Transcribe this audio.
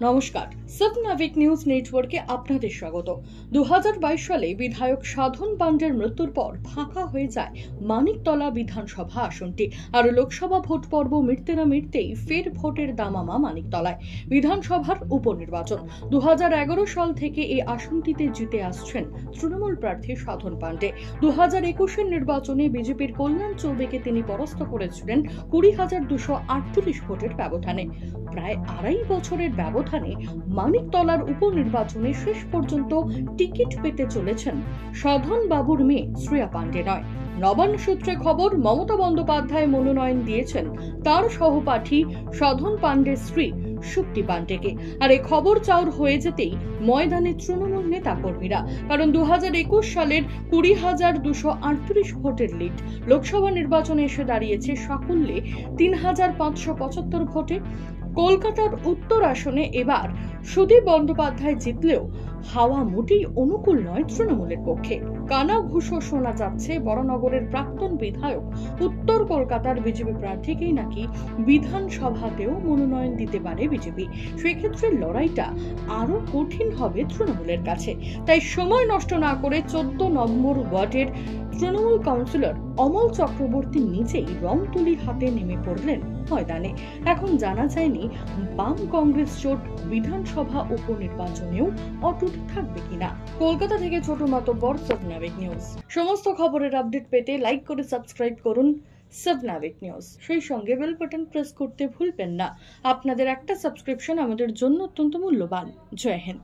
নমস্কার, সাবনাভিক নিউজ নেটওয়ার্কে আপনাদের স্বাগত। 2022 সালে বিধায়ক সাধন পান্ডের মৃত্যুর পর ফাঁকা হয়ে যায় মানিকতলা বিধানসভা আসনটি। আর লোকসভা ভোট পর্ব মিটতে না মিটতেই ফের ভোটের দামামা মানিকতলায়। বিধানসভার উপনির্বাচন 2011 সাল থেকে এই আসনটিতে জিতে আসছেন তৃণমূল প্রার্থী সাধন পান্ডে। 2021 নির্বাচনে বিজেপির কল্যাণ চৌবেকে তিনি পরাস্ত করেছিলেন 20,238 ভোটের ব্যবধানে। প্রায় আড়াই বছরের ব্যবধানে মানিকতলার উপনির্বাচনে শেষ পর্যন্ত টিকিট পেতে চলেছেন সাধন বাবুর মেয়ে শ্রেয়া পান্ডে নয়। নবান্ন সূত্রে খবর, মমতা বন্দ্যোপাধ্যায় মনোনয়ন দিয়েছেন তার সহপাঠী সাধন পান্ডের স্ত্রী সুপ্তি পান্ডেকে। আর এই খবর চাউর হয়ে যেতেই ময়দানে তৃণমূল নেতা কর্মীরা, কারণ 2021 সালের 20,238 ভোটের লিড লোকসভা নির্বাচনে এসে দাঁড়িয়েছে সাকুল্যে 3,575 ভোটে। কলকাতার উত্তর আসনে এবার সুদীপ বন্দ্যোপাধ্যায় জিতলেও হাওয়া মোটেই অনুকূল নয় তৃণমূলের পক্ষে। কানাঘুষো শোনা যাচ্ছে বরানগরের প্রাক্তন বিধায়ক উত্তর কলকাতার বিজেপি প্রার্থীকেই নাকি বিধানসভাতেও মনোনয়ন দিতে পারে বিজেপি। সেক্ষেত্রে লড়াইটা আরো কঠিন হবে তৃণমূলের কাছে। তাই সময় নষ্ট না করে 14 নম্বর ওয়ার্ডের তৃণমূল কাউন্সিলর অমল চক্রবর্তী নিজেই রং তুলি হাতে নেমে পড়লেন ময়দানে। এখন জানা যায়নি বাম কংগ্রেস জোট বিধানসভা উপনির্বাচনেও অটুট থাকবে কিনা। কলকাতা থেকে ছোট মাতব্বর, সাবনাভিক নিউজ। সমস্ত খবরের আপডেট পেতে লাইক করে সাবস্ক্রাইব করুন সাবনাভিক নিউজ। সেই সঙ্গে বেল বাটন প্রেস করতে ভুলবেন না। আপনাদের একটা সাবস্ক্রিপশন আমাদের জন্য অত্যন্ত মূল্যবান। জয় হিন্দ।